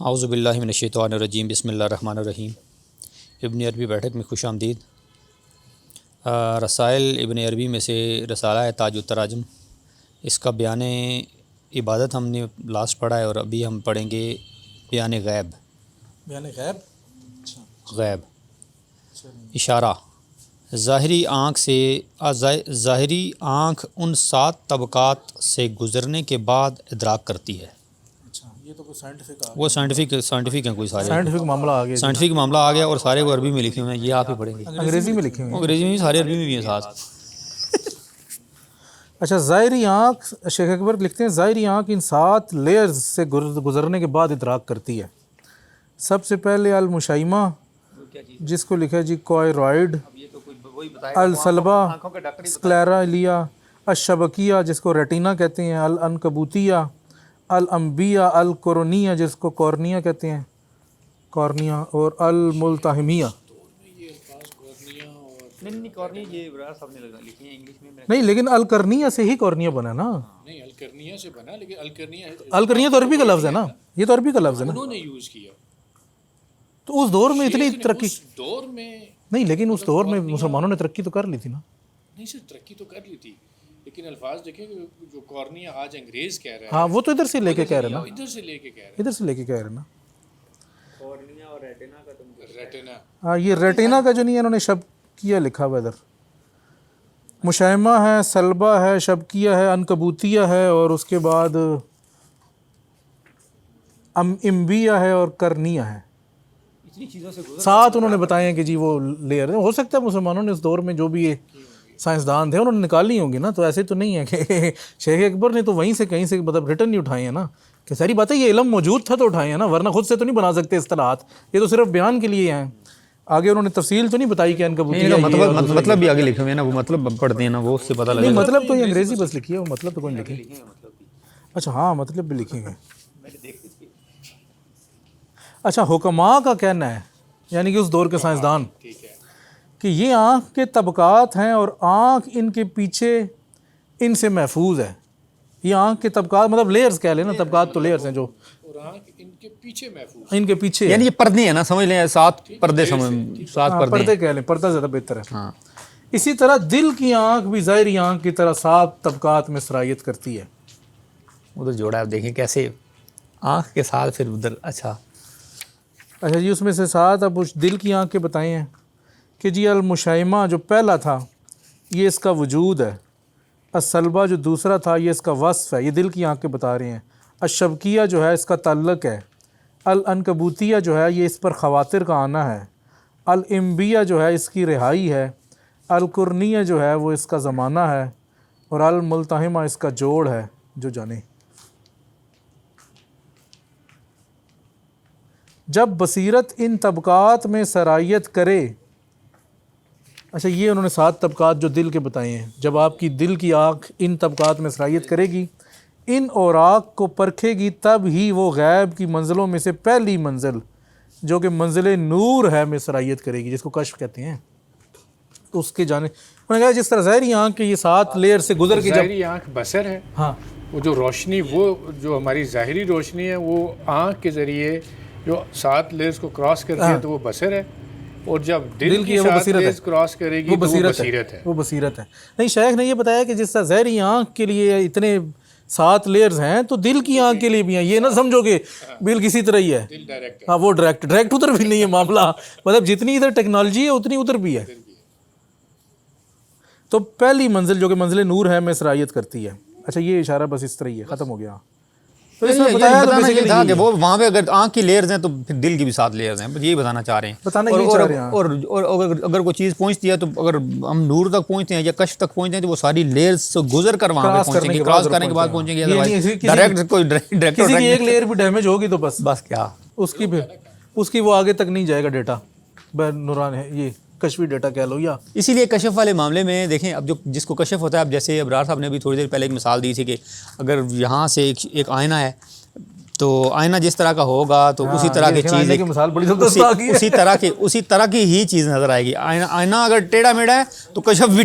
اعوذ باللہ من الشیطان الرجیم، بسم اللہ الرحمن الرحیم۔ ابن عربی بیٹھک میں خوش آمدید۔ رسائل ابن عربی میں سے رسالہ ہے تاج التراجم، اس کا بیان عبادت ہم نے لاسٹ پڑھا ہے، اور ابھی ہم پڑھیں گے بیان غیب۔ بیان غیب، غیب اشارہ، ظاہری آنکھ ان 7 طبقات سے گزرنے کے بعد ادراک کرتی ہے۔ اچھا یہ تو کوئی سائنٹیفک وہ سائنٹیفک ہیں، کوئی سارے سائنٹیفک معاملہ آ گیا، سائنٹیفک معاملہ آ گیا، اور سارے وہ عربی میں لکھے ہوئے ہیں، یہ آپ ہی پڑھیں گے۔ انگریزی میں لکھے ہوئے ہیں۔ انگریزی میں بھی سارے عربی میں بھی ہیں ساتھ۔ اچھا، ظاہری آنکھ، شیخ اکبر لکھتے ہیں ظاہری آنکھ ان 7 لیئرز سے گزرنے کے بعد ادراک کرتی ہے۔ سب سے پہلے المشائمہ، جس کو لکھا جی کوائرائڈ، السلبہ، سکلیرا، الشبکیہ جس کو ریٹینا کہتے ہیں، العنکبوتیہ، الانبیہ، القرنیہ جس کو کورنیا کہتے ہیں، کورنیا، اور الملتحمیہ۔ نہیں لیکن القرنیہ سے ہی کورنیا بنا نا، نہیں القرنیہ سے بنا، لیکن القرنیہ تو عربی کا لفظ ہے نا، یہ تو عربی کا لفظ ہے نا، انہوں نے یوز کیا تو اس دور میں اتنی ترقی اس دور میں نہیں، لیکن اس دور میں مسلمانوں نے ترقی تو کر لی تھی نا۔ نہیں صرف ترقی تو کر لی تھی، لیکن الفاظ دیکھیں کہ جو کورنیا آج انگریز کہہ رہا ہے، ہاں وہ تو ادھر سے لے کے کہہ رہے نا، ادھر سے لے کے کہہ رہا ادھر سے لے کے کہہ رہے نا۔ ہے ریٹنا۔ ہاں یہ ریٹینا کا جو نہیں ہے، انہوں نے شبکیہ لکھا ہوا ادھر۔ مشائمہ ہے، سلبہ ہے، شبکیہ ہے، عنکبوتیہ ہے، اور اس کے بعد انبیہ ہے اور کرنیہ ہے۔ 7 انہوں نے بتائے ہیں کہ جی وہ لیئر ہیں۔ ہو سکتا ہے مسلمانوں نے اس دور میں جو بھی یہ سائنسدان تھے انہوں نے نکالی ہوں گی نا، تو ایسے تو نہیں ہے کہ شیخ اکبر نے تو وہیں سے کہیں سے مطلب ریٹن نہیں اٹھائے ہیں نا، کہ ساری بات ہے یہ علم موجود تھا تو اٹھائے ہیں نا، ورنہ خود سے تو نہیں بنا سکتے اصطلاحات، یہ تو صرف بیان کے لیے ہیں۔ آگے انہوں نے تفصیل تو نہیں بتائی کہ عنکبوتیہ مطلب بھی آگے لکھے ہوئے ہیں نا، وہ مطلب پڑھتے ہیں نا، وہ اس سے پتہ نہیں، لگے۔ مطلب تو یہ انگریزی بس لکھی ہے، وہ مطلب تو کوئی نہیں لکھی۔ اچھا ہاں مطلب بھی لکھیں گے۔ اچھا، حکماء کا کہنا ہے، یعنی کہ اس دور کے سائنسدان، کہ یہ آنکھ کے طبقات ہیں اور آنکھ ان کے پیچھے ان سے محفوظ ہے۔ یہ آنکھ کے طبقات مطلب لیئرز کہہ لیں نا، طبقات تو لیئرز ہیں جو اور آنکھ ان کے پیچھے محفوظ، ان کے پیچھے یعنی یہ پردے ہیں نا، سمجھ لیں 7 پردے، 7 پردے پردے کہہ لیں، پردہ زیادہ بہتر ہے۔ ہاں۔ اسی طرح دل کی آنکھ بھی ظاہری آنکھ کی طرح 7 طبقات میں سرایت کرتی ہے۔ ادھر جوڑا ہے، دیکھیں کیسے آنکھ کے ساتھ پھر ادھر۔ اچھا جی اس میں سے 7 اب اس دل کی آنکھ کے بتائے ہیں کہ جی المشائمہ جو پہلا تھا یہ اس کا وجود ہے، السلبہ جو دوسرا تھا یہ اس کا وصف ہے، یہ دل کی آنکھ کے بتا رہے ہیں، الشبکیہ جو ہے اس کا تعلق ہے، العنکبوتیہ جو ہے یہ اس پر خواطر کا آنا ہے، الانبیہ جو ہے اس کی رہائی ہے، القرنیہ جو ہے وہ اس کا زمانہ ہے، اور الملتحمہ اس کا جوڑ ہے جو جانے۔ جب بصیرت ان طبقات میں سرایت کرے، اچھا یہ انہوں نے 7 طبقات جو دل کے بتائے ہیں، جب آپ کی دل کی آنکھ ان طبقات میں سرایت کرے گی، ان اوراق کو پرکھے گی، تب ہی وہ غیب کی منزلوں میں سے پہلی منزل جو کہ منزل نور ہے میں سرایت کرے گی، جس کو کشف کہتے ہیں، اس کے جانے۔ انہوں نے کہا جس طرح ظاہری آنکھ کے یہ 7 لیئر سے گزر کے جب ظاہری آنکھ بصر ہے، ہاں وہ جو روشنی، وہ جو ہماری ظاہری روشنی ہے وہ آنکھ کے ذریعے جو 7 لیئرز کو کراس کرتی ہے تو وہ بصر ہے، اور جب دل کی 7 لیئرز کراس کرے گی تو وہ بصیرت ہے۔ وہ بصیرت ہے۔ نہیں، شیخ نے یہ بتایا کہ جس طرح ظاہری آنکھ کے لیے اتنے 7 لیئرز ہیں تو دل کی آنکھ کے لیے بھی ہیں، یہ نہ سمجھو کہ بل کسی طرح ہی ہے، دل ڈائریکٹ ہے۔ ہاں وہ ڈائریکٹ ادھر بھی نہیں ہے معاملہ، مطلب جتنی ادھر ٹیکنالوجی ہے اتنی ادھر بھی ہے۔ تو پہلی منزل جو کہ منزل نور ہے میں سرایت کرتی ہے۔ اچھا یہ اشارہ بس اس طرح ہی ہے، ختم ہو گیا۔ تو اس میں بتایا تو بتانا یہ basically تھا کہ وہ وہاں پہ اگر آنکھ کی لیئرز ہیں تو پھر دل کی بھی 7 لیئرز ہیں، یہی بتانا چاہ رہے ہیں۔ بتانا یہی چاہ رہے ہیں۔ اور اگر کوئی چیز پہنچتی ہے تو اگر ہم نور تک پہنچتے ہیں یا کشف تک پہنچتے ہیں تو وہ ساری لیئرز سے گزر کر وہاں پہ پہنچیں گے، کراس کرنے کے بعد پہنچیں گے، ڈائریکٹ کوئی ڈائریکٹ کسی کی ایک لیئر بھی ڈیمیج ہوگی تو بس کیا اس کی وہ آگے تک نہیں جائے گا ڈیٹا، نوران ہے یہ کشفی ڈیٹا کہہ لو۔ یا اسی لیے کشف والے معاملے میں دیکھیں، اب جو جس کو کشف ہوتا ہے، اب جیسے ابرار صاحب نے بھی تھوڑی دیر پہلے ایک مثال دی تھی کہ اگر یہاں سے ایک آئینہ ہے تو آئینہ جس طرح کا ہوگا تو اسی طرح کی چیز، اسی طرح کی ہی چیز نظر آئے گی۔ آئینہ اگر ٹیڑھا میڑھا ہے تو کشف بھی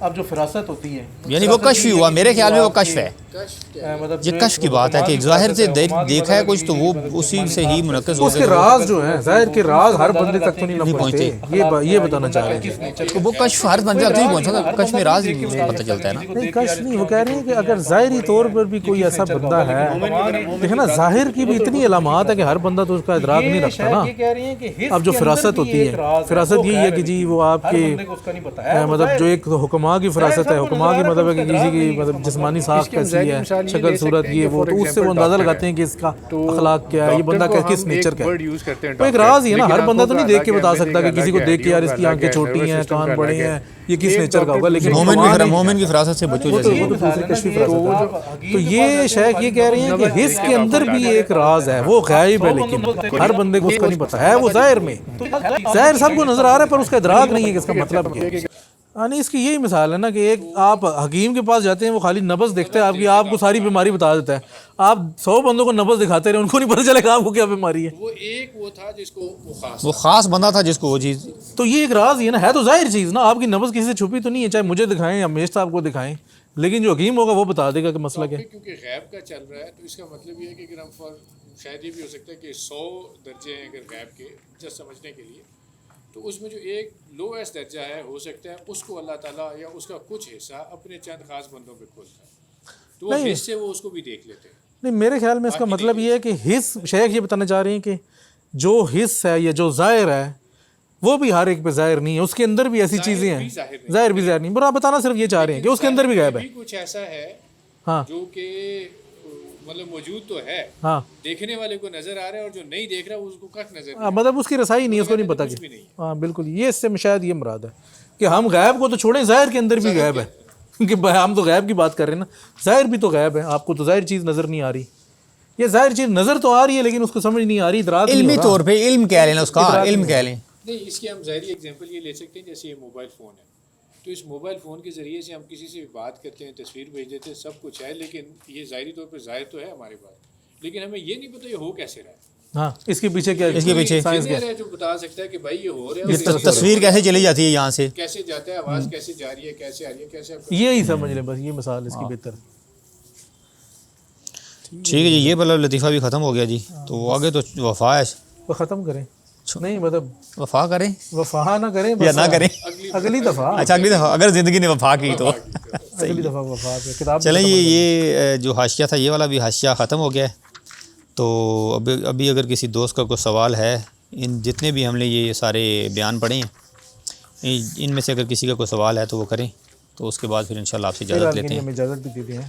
اب جو فراست ہوتی ہے یعنی وہ کشف ہی ہوا، میرے خیال میں وہ کشف ہے، مطلب یہ کشف کی بات ہے کہ ظاہر سے دیکھا ہے کچھ تو وہ اسی سے ہی منعقد ہو اس کے راز جو ہیں ظاہر کے راز ہر بندے تک تو نہیں پہنچتے، یہ بتانا چاہ رہے ہیں وہ کشف ہر بندے تک نہیں پہنچا، کشف میں راز ہی پتہ چلتا ہے نا۔ نہیں کشف نہیں، وہ کہہ رہے ہیں کہ اگر ظاہری طور پر بھی کوئی ایسا بندہ ہے، دیکھیں نا ظاہر کی بھی اتنی علامات ہے کہ ہر بندہ تو اس کا ادراک نہیں رکھتا نا۔ اب جو فراست ہوتی ہے، فراست یہی ہے کہ جی وہ آپ کے مطلب جو ایک حکماء کی فراست ہے، حکماء کی مطلب ہے کہ کسی کی مطلب جسمانی ساخت کیسی ہے، شکل صورت یہ وہ، تو اس سے وہ اندازہ لگاتے ہیں کہ اس کا اخلاق کیا ہے، یہ بندہ کس نیچر کا ہے۔ تو ایک راز ہی ہے نا، ہر بندہ تو نہیں دیکھ کے بتا سکتا کہ کسی کو دیکھ کے یار اس کی آنکھیں چھوٹی ہیں، کان بڑے ہیں، یہ کس نیچر کا ہوگا، لیکن مومن کی فراست سے بچو جیسے تو یہ شیخ یہ کہہ رہے ہیں کہ حس کے اندر بھی ایک راز ہے، وہ غائب ہے لیکن ہر بندے کو اس کا نہیں پتا ہے، وہ ظاہر میں ظاہر سب کو نظر آ رہا ہے پر اس کا ادراک نہیں ہے کہ اس کا مطلب کیا ہے۔ یعنی اس کی یہی مثال ہے نا کہ ایک آپ حکیم کے پاس جاتے ہیں، وہ خالی نبض دیکھتا ہے آپ کی، آپ کو ساری بیماری بتا دیتا ہے، آپ 100 بندوں کو نبض دکھاتے رہے ان کو نہیں پتہ چلے گا آپ کو کیا بیماری ہے۔ وہ ایک وہ تھا جس کو وہ خاص بندہ تھا جس کو وہ چیز، تو یہ ایک راز ہی ہے نا، ہے تو ظاہر چیز نا، آپ کی نبض کسی سے چھپی تو نہیں ہے، چاہے مجھے دکھائیں یا میش صاحب کو دکھائیں، لیکن جو حکیم ہوگا وہ بتا دے گا کہ مسئلہ کیا ہے۔ کیونکہ غیب کا چل رہا ہے تو اس کا مطلب یہ ہے کہ اگر ہم شاید یہ بھی ہو سکتا ہے کہ 100 درجے ہیں اگر غیب کے جس سمجھنے کے لیے، تو اس میں جو ایک لویسٹ درجہ ہے ہو سکتا ہے اس کو اللہ تعالیٰ یا اس کا کچھ حصہ اپنے چند خاص بندوں پہ کھولتا ہے، تو وہ حص سے وہ اس کو بھی دیکھ لیتے ہیں۔ نہیں میرے خیال میں اس کا مطلب یہ ہے کہ حس، شیخ یہ بتانا چاہ رہے ہیں کہ جو حس ہے یا جو ظاہر ہے وہ بھی ہر ایک پہ ظاہر نہیں ہے، اس کے اندر بھی ایسی چیزیں ہیں، ظاہر بھی ظاہر نہیں، برا بتانا صرف یہ چاہ رہے ہیں کہ اس کے اندر بھی غائب ہے، کچھ ایسا ہے ہاں جو کہ مطلب موجود تو ہے، ہاں دیکھنے والے کو نظر آ رہا ہے، اور جو نہیں دیکھ رہا اس کو کچھ نظر نہیں، مطلب اس کی رسائی نہیں ہے، اس کو نہیں پتا کہ ہاں بالکل، یہ اس سے شاید یہ مراد ہے کہ ہم غیب کو تو چھوڑیں، ظاہر کے اندر بھی غیب ہے، کیونکہ ہم تو غیب کی بات کر رہے ہیں نا، ظاہر بھی تو غیب ہے، آپ کو تو ظاہر چیز نظر نہیں آ رہی، یہ ظاہر چیز نظر تو آ رہی ہے لیکن اس کو سمجھ نہیں آ رہی، ادراک نہیں ہو علمی رہا۔ طور پہ علم کہہ لیں اس کا، علم کہہ لیں۔ نہیں، اس کی ہم ظاہری ایگزامپل یہ لے سکتے ہیں، جیسے یہ موبائل فون ہے، تو اس موبائل فون کے ذریعے سے ہم کسی سے بات کرتے ہیں، تصویر بھیج دیتے ہیں، سب کچھ ہے، لیکن یہ ظاہری طور پہ ظاہر تو ہے ہمارے پاس، لیکن ہمیں یہ نہیں پتہ یہ ہو کیسے رہا ہے۔ ہاں اس کے پیچھے کیا ہے، اس کے پیچھے ہے جو بتا سکتا ہے کہ بھائی یہ ہو رہا ہے، تصویر کیسے چلی جاتی ہے یہاں سے، کیسے جاتا ہے، آواز کیسے جا رہی ہے، کیسے آ رہی ہے، کیسے، یہی سمجھ لیں بس، یہ مثال اس کی بہتر۔ ٹھیک ہے جی، یہ والا لطیفہ بھی ختم ہو گیا جی، تو آگے تو وفا ہے، وہ ختم کریں، نہیں مطلب وفا کریں وفا نہ کریں یا نہ کریں، اگلی دفعہ، اچھا اگلی دفعہ اگر زندگی نے وفا کی تو اگلی دفعہ وفا پہ کتاب۔ چلیں یہ جو حاشیہ تھا یہ والا بھی حاشیہ ختم ہو گیا ہے، تو ابھی اگر کسی دوست کا کوئی سوال ہے، ان جتنے بھی ہم نے یہ سارے بیان پڑھے ہیں ان میں سے اگر کسی کا کوئی سوال ہے تو وہ کریں، تو اس کے بعد پھر انشاءاللہ آپ سے اجازت لیتے ہیں۔ اجازت بھی دیتے ہیں۔